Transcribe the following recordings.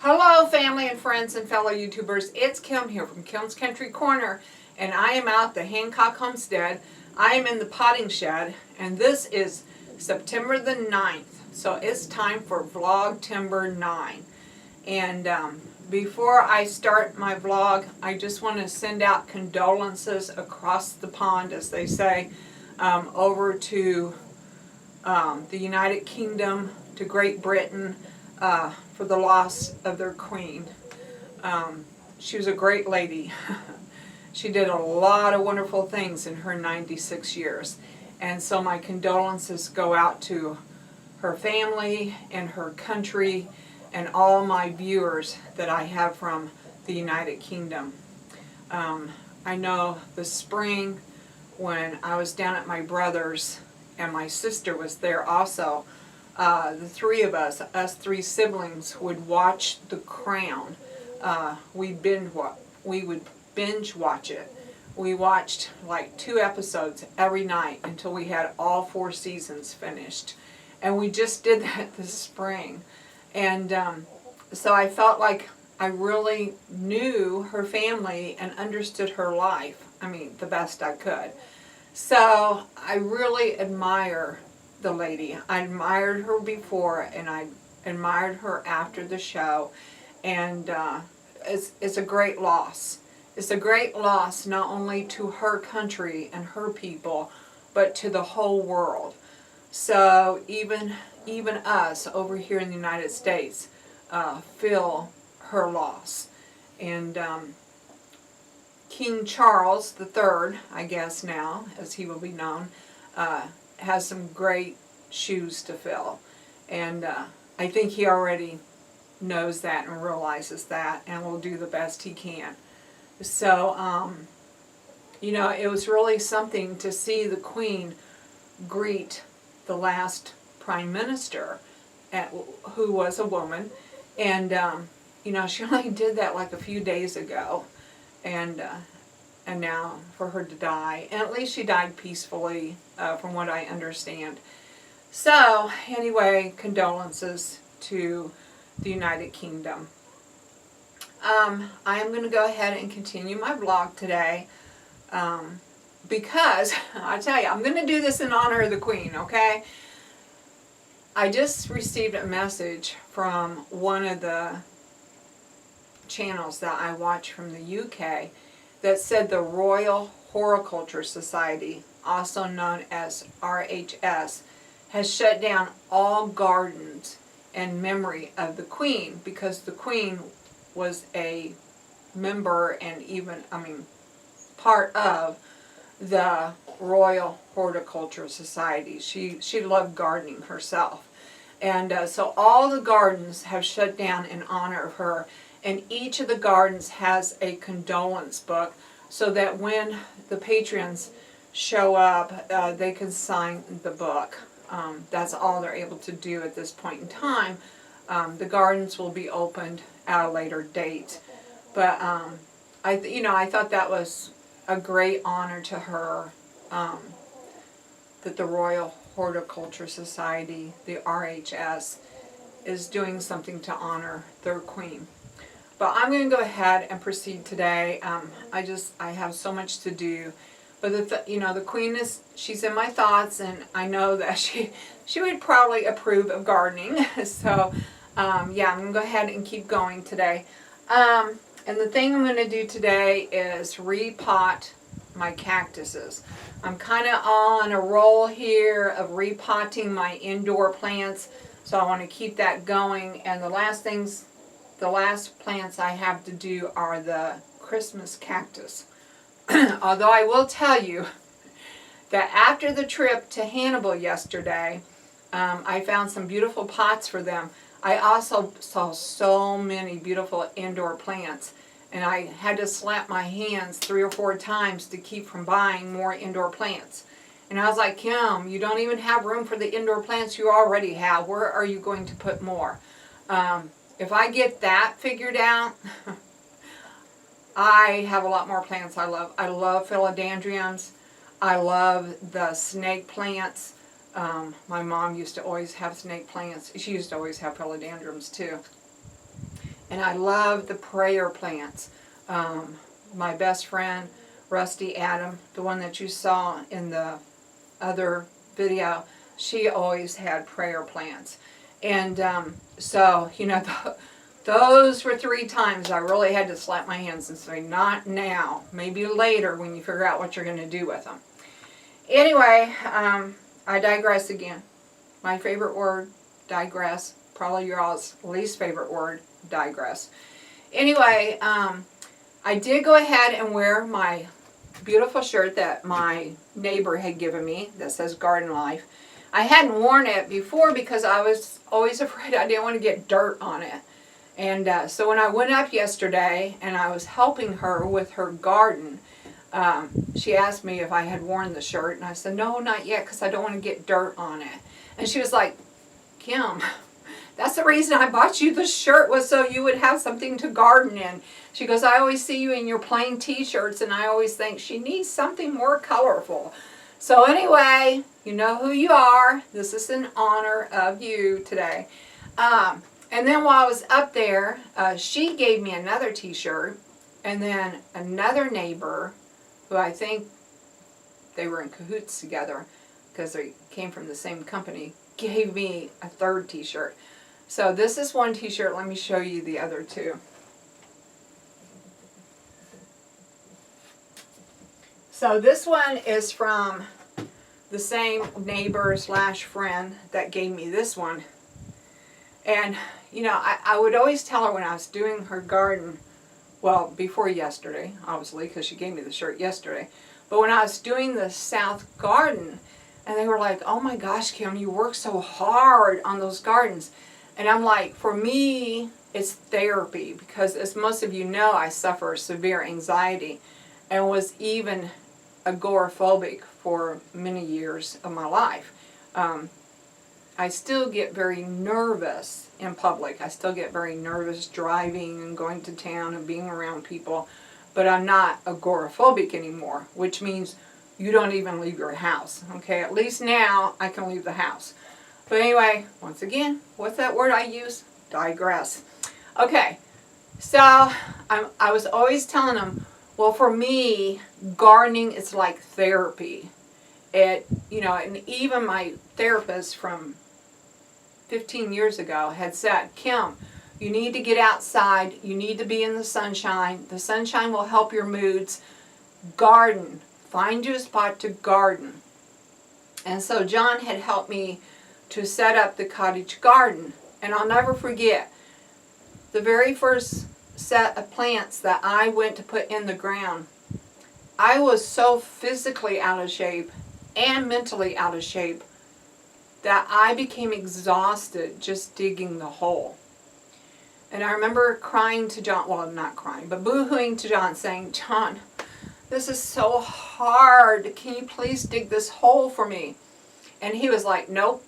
Hello family and friends and fellow YouTubers, it's Kim here from Kim's Country Corner, and I am out at the Hancock Homestead. I am in the potting shed, and this is September the 9th, so it's time for Vlog-tember 9. And before I start my vlog, I just want to send out condolences across the pond, as they say, over to the United Kingdom, to Great Britain, for the loss of their queen. She was a great lady. She did a lot of wonderful things in her 96 years. And so my condolences go out to her family and her country and all my viewers that I have from the United Kingdom. I know the spring when I was down at my brother's and my sister was there also, the three of us three siblings, would watch The Crown. We would binge watch it. We watched like 2 episodes every night until we had all 4 seasons finished. And we just did that this spring. And so I felt like I really knew her family and understood her life. I mean, the best I could. So I really admire the lady. I admired her before, and I admired her after the show, and it's a great loss. It's a great loss not only to her country and her people, but to the whole world. So even us over here in the United States feel her loss. And King Charles III, I guess now, as he will be known, has some great shoes to fill. And I think he already knows that and realizes that and will do the best he can. So, you know, it was really something to see the Queen greet the last Prime Minister, who was a woman. And, you know, she only did that like a few days ago. And now for her to die, and at least she died peacefully, from what I understand. So anyway, condolences to the United Kingdom. I am going to go ahead and continue my vlog today, because I tell you, I'm going to do this in honor of the Queen. Okay, I just received a message from one of the channels that I watch from the UK that said the Royal Horticulture Society, also known as RHS, has shut down all gardens in memory of the Queen, because the Queen was a member and even, part of the Royal Horticulture Society. She loved gardening herself. And so all the gardens have shut down in honor of her. And each of the gardens has a condolence book, so that when the patrons show up, they can sign the book. That's all they're able to do at this point in time. The gardens will be opened at a later date. But I thought that was a great honor to her, that the Royal Horticulture Society, the RHS, is doing something to honor their Queen. But I'm going to go ahead and proceed today. I have so much to do. But the Queen she's in my thoughts, and I know that she would probably approve of gardening. So, yeah, I'm going to go ahead and keep going today. And the thing I'm going to do today is repot my cactuses. I'm kind of on a roll here of repotting my indoor plants, so I want to keep that going. And the last plants I have to do are the Christmas cactus. Although I will tell you that after the trip to Hannibal yesterday, I found some beautiful pots for them. I also saw so many beautiful indoor plants, and I had to slap my hands 3 or 4 times to keep from buying more indoor plants. And I was like, Kim, you don't even have room for the indoor plants you already have. Where are you going to put more? If I get that figured out, I have a lot more plants I love. I love philodendrons. I love the snake plants. My mom used to always have snake plants. She used to always have philodendrons too. And I love the prayer plants. My best friend, Rusty Adam, the one that you saw in the other video, she always had prayer plants. And so, you know, those were 3 times I really had to slap my hands and say, not now, maybe later when you figure out what you're going to do with them. Anyway, I digress again. My favorite word, digress. Probably your all's least favorite word, digress. Anyway, I did go ahead and wear my beautiful shirt that my neighbor had given me that says Garden Life. I hadn't worn it before because I was always afraid I didn't want to get dirt on it. And so when I went up yesterday and I was helping her with her garden, she asked me if I had worn the shirt. And I said, no, not yet, because I don't want to get dirt on it. And she was like, Kim, that's the reason I bought you the shirt, was so you would have something to garden in. She goes, I always see you in your plain t-shirts, and I always think she needs something more colorful. So anyway, you know who you are. This is in honor of you today. And then while I was up there, she gave me another t-shirt, and then another neighbor, who I think they were in cahoots together because they came from the same company, gave me a third t-shirt. So this is one t-shirt. Let me show you the other two. So this one is from the same neighbor slash friend that gave me this one. And, you know, I would always tell her when I was doing her garden, well, before yesterday, obviously, because she gave me the shirt yesterday. But when I was doing the south garden, and they were like, oh my gosh, Kim, you work so hard on those gardens. And I'm like, for me, it's therapy, because as most of you know, I suffer severe anxiety and was even agoraphobic for many years of my life. I still get very nervous in public. I still get very nervous driving and going to town and being around people, but I'm not agoraphobic anymore, which means you don't even leave your house. Okay, at least now I can leave the house. But anyway, once again, what's that word I use? Digress. Okay, so I was always telling them, well, for me, gardening is like therapy. It, you know, and even my therapist from 15 years ago had said, Kim, you need to get outside. You need to be in the sunshine. The sunshine will help your moods. Garden. Find you a spot to garden. And so John had helped me to set up the cottage garden. And I'll never forget, the very first set of plants that I went to put in the ground, I was so physically out of shape and mentally out of shape that I became exhausted just digging the hole. And I remember crying to John, well, not crying, but boo-hooing to John, saying, John, this is so hard. Can you please dig this hole for me? And he was like, nope.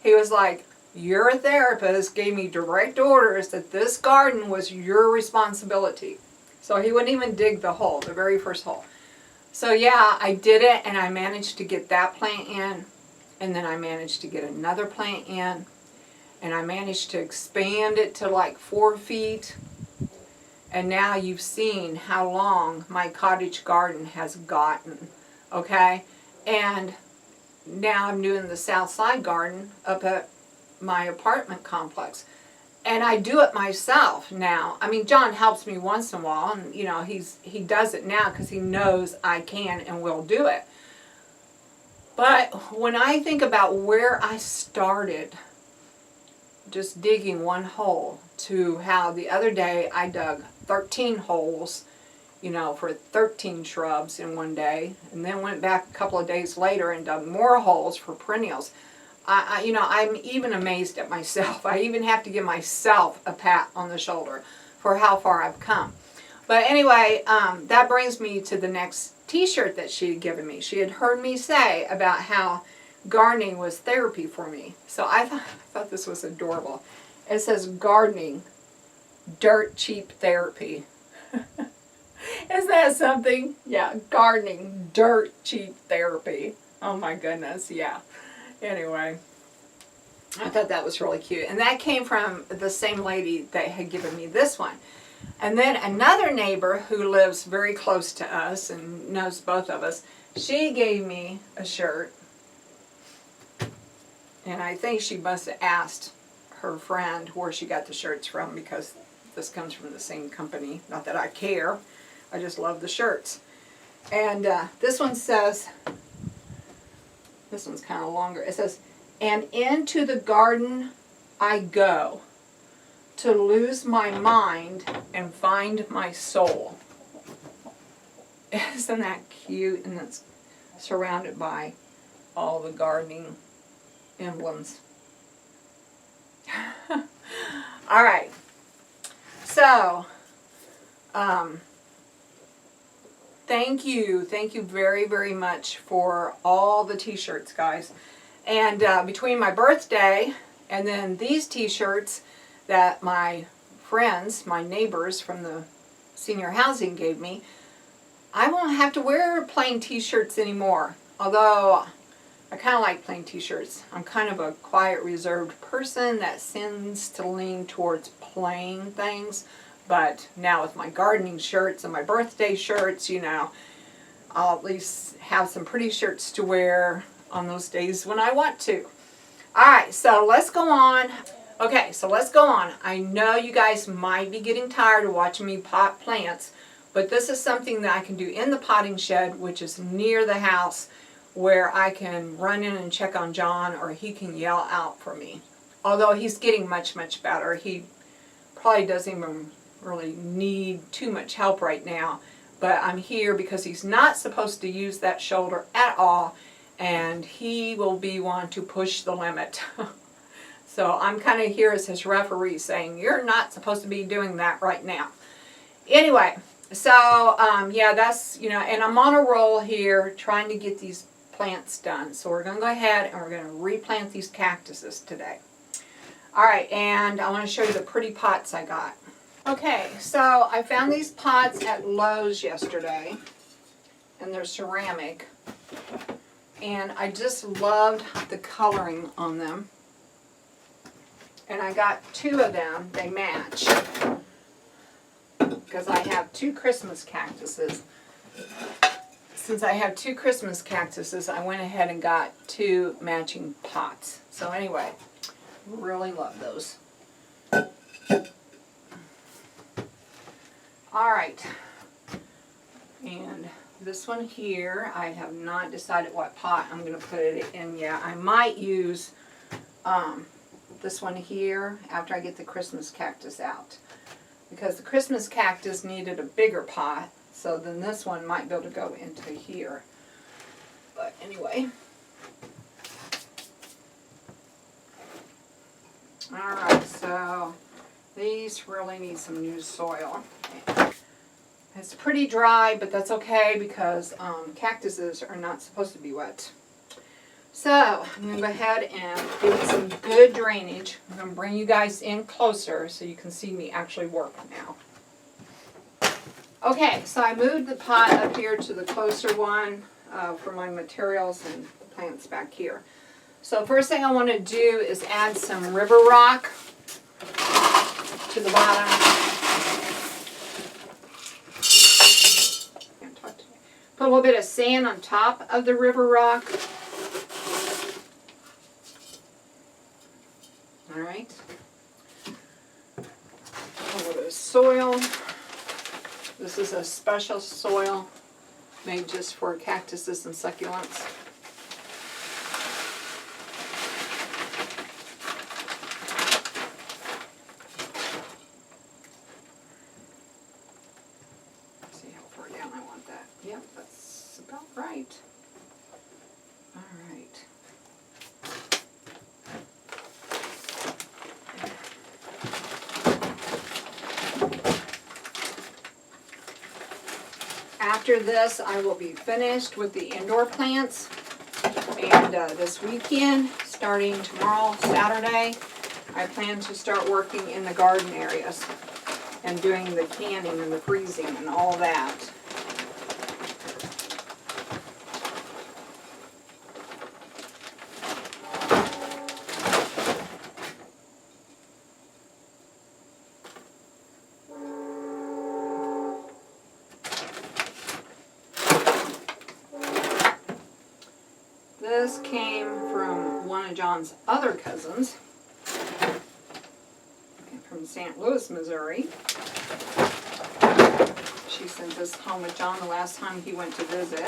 He was like, your therapist gave me direct orders that this garden was your responsibility. So he wouldn't even dig the hole, the very first hole. So yeah, I did it, and I managed to get that plant in, and then I managed to get another plant in, and I managed to expand it to like 4 feet. And now you've seen how long my cottage garden has gotten, okay? And now I'm doing the south side garden up at my apartment complex. And I do it myself now. I mean, John helps me once in a while, and you know, he does it now because he knows I can and will do it. But when I think about where I started just digging one hole to how the other day I dug 13 holes, you know, for 13 shrubs in one day, and then went back a couple of days later and dug more holes for perennials. You know, I'm even amazed at myself. I even have to give myself a pat on the shoulder for how far I've come. But anyway, that brings me to the next t-shirt that she had given me. She had heard me say about how gardening was therapy for me. So I thought this was adorable. It says, gardening, dirt cheap therapy. Is that something? Yeah, gardening, dirt cheap therapy. Oh my goodness, yeah. Anyway, I thought that was really cute. And that came from the same lady that had given me this one. And then another neighbor who lives very close to us and knows both of us, she gave me a shirt. And I think she must have asked her friend where she got the shirts from, because this comes from the same company. Not that I care. I just love the shirts. And this one says, this one's kind of longer. It says, "And into the garden I go, to lose my mind and find my soul." Isn't that cute? And it's surrounded by all the gardening emblems. All right. So, thank you very, very much for all the t-shirts, guys. And between my birthday and then these t-shirts that my friends, my neighbors from the senior housing gave me, I won't have to wear plain t-shirts anymore. Although I kind of like plain t-shirts. I'm kind of a quiet, reserved person that tends to lean towards plain things. But now with my gardening shirts and my birthday shirts, you know, I'll at least have some pretty shirts to wear on those days when I want to. Alright, so let's go on. Okay, so let's go on. I know you guys might be getting tired of watching me pot plants, but this is something that I can do in the potting shed, which is near the house, where I can run in and check on John, or he can yell out for me. Although he's getting much, much better. He probably doesn't even really need too much help right now, but I'm here because he's not supposed to use that shoulder at all, and he will be one to push the limit. So I'm kind of here as his referee saying, you're not supposed to be doing that right now. Anyway, so yeah, that's, you know, and I'm on a roll here trying to get these plants done. So we're going to go ahead and we're going to replant these cactuses today. Alright, and I want to show you the pretty pots I got. Okay, so I found these pots at Lowe's yesterday, and they're ceramic, and I just loved the coloring on them. And I got two of them. They match, because I have two Christmas cactuses. Since I have two Christmas cactuses, I went ahead and got two matching pots. So anyway, really love those. Alright, and this one here, I have not decided what pot I'm going to put it in yet. I might use this one here after I get the Christmas cactus out, because the Christmas cactus needed a bigger pot, so then this one might be able to go into here. But anyway. Alright, so these really need some new soil. It's pretty dry, but that's okay because cactuses are not supposed to be wet. So I'm going to go ahead and give it some good drainage. I'm going to bring you guys in closer so you can see me actually work now. Okay, so I moved the pot up here to the closer one for my materials and the plants back here. So first thing I want to do is add some river rock to the bottom. Put a little bit of sand on top of the river rock. Alright. A little bit of soil. This is a special soil made just for cactuses and succulents. See how far down I want that. Yep, that's about right. Alright. After this, I will be finished with the indoor plants, and this weekend, starting tomorrow, Saturday, I plan to start working in the garden areas and doing the canning and the freezing and all that. This came from one of John's other cousins from St. Louis, Missouri. She sent this home with John the last time he went to visit.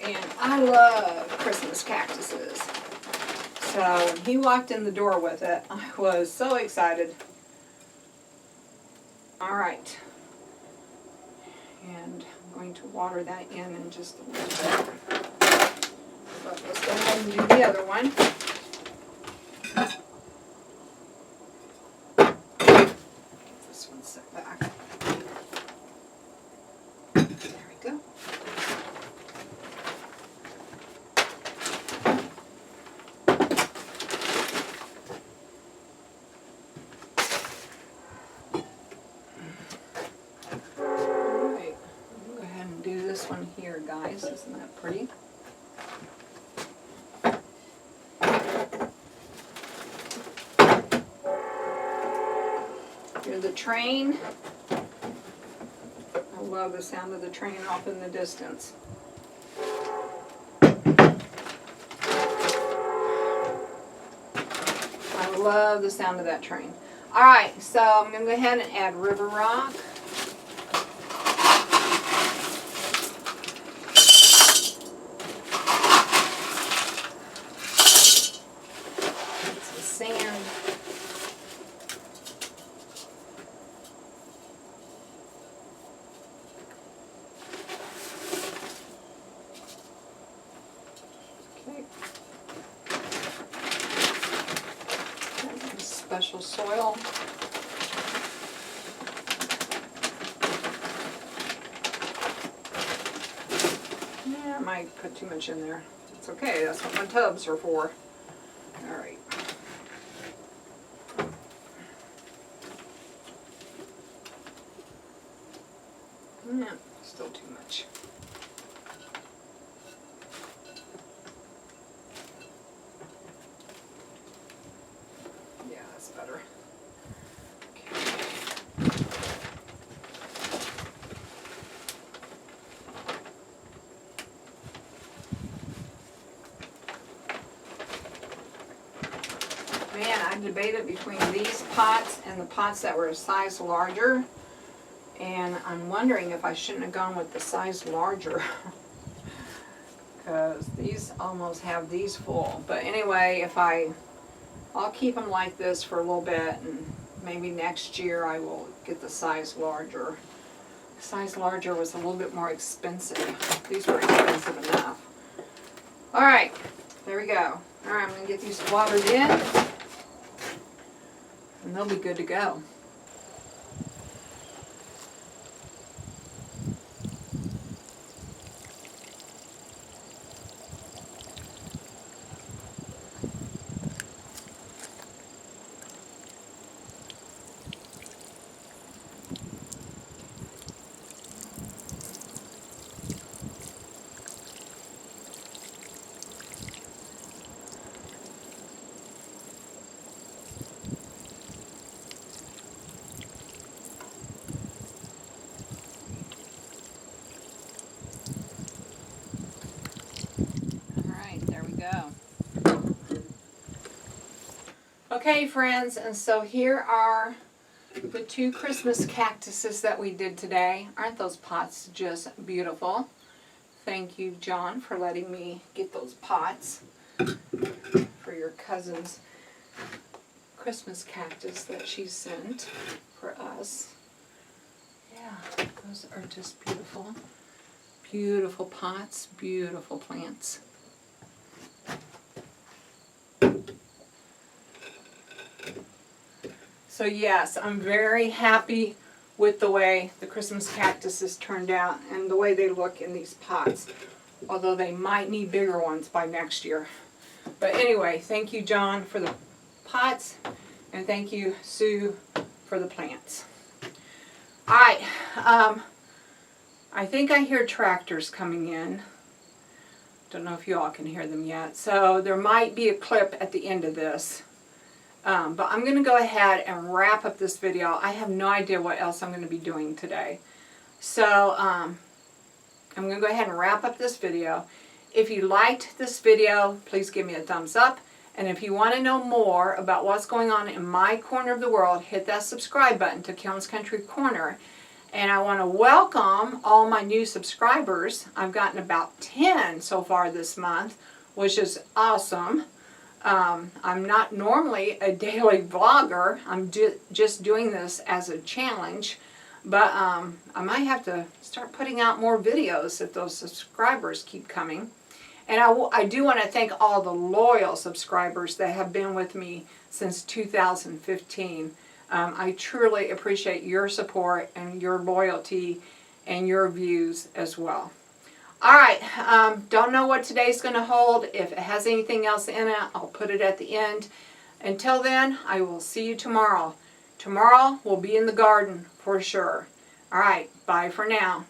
And I love Christmas cactuses. So when he walked in the door with it, I was so excited. Alright. And I'm going to water that in just a little bit. But let's go ahead and do the other one. This one's set back. There we go. Alright, go ahead and do this one here, guys. Isn't that pretty? Here's the train. I love the sound of the train off in the distance. I love the sound of that train. Alright, so I'm going to go ahead and add river rock. Some sand. Special soil. Yeah, I might put too much in there. It's okay, that's what my tubs are for. Alright. Yeah, still too much. Better. Okay. Man, I debated between these pots and the pots that were a size larger, and I'm wondering if I shouldn't have gone with the size larger because these almost have these full. But anyway, I'll keep them like this for a little bit, and maybe next year I will get the size larger. The size larger was a little bit more expensive. These were expensive enough. Alright, there we go. Alright, I'm going to get these watered in, and they'll be good to go. Okay, friends, and so here are the 2 Christmas cactuses that we did today. Aren't those pots just beautiful? Thank you, John, for letting me get those pots for your cousin's Christmas cactus that she sent for us. Yeah, those are just beautiful. Beautiful pots, beautiful plants. So yes, I'm very happy with the way the Christmas cactuses turned out and the way they look in these pots. Although they might need bigger ones by next year. But anyway, thank you, John, for the pots, and thank you, Sue, for the plants. Alright, I think I hear tractors coming in. Don't know if you all can hear them yet. So there might be a clip at the end of this. But I'm going to go ahead and wrap up this video. I have no idea what else I'm going to be doing today. So I'm going to go ahead and wrap up this video. If you liked this video, please give me a thumbs up. And if you want to know more about what's going on in my corner of the world, hit that subscribe button to Killen's Country Corner. And I want to welcome all my new subscribers. I've gotten about 10 so far this month, which is awesome. I'm not normally a daily vlogger. I'm just doing this as a challenge. But I might have to start putting out more videos if those subscribers keep coming. And I do want to thank all the loyal subscribers that have been with me since 2015. I truly appreciate your support and your loyalty and your views as well. Alright, don't know what today's going to hold. If it has anything else in it, I'll put it at the end. Until then, I will see you tomorrow. Tomorrow we'll be in the garden for sure. Alright, bye for now.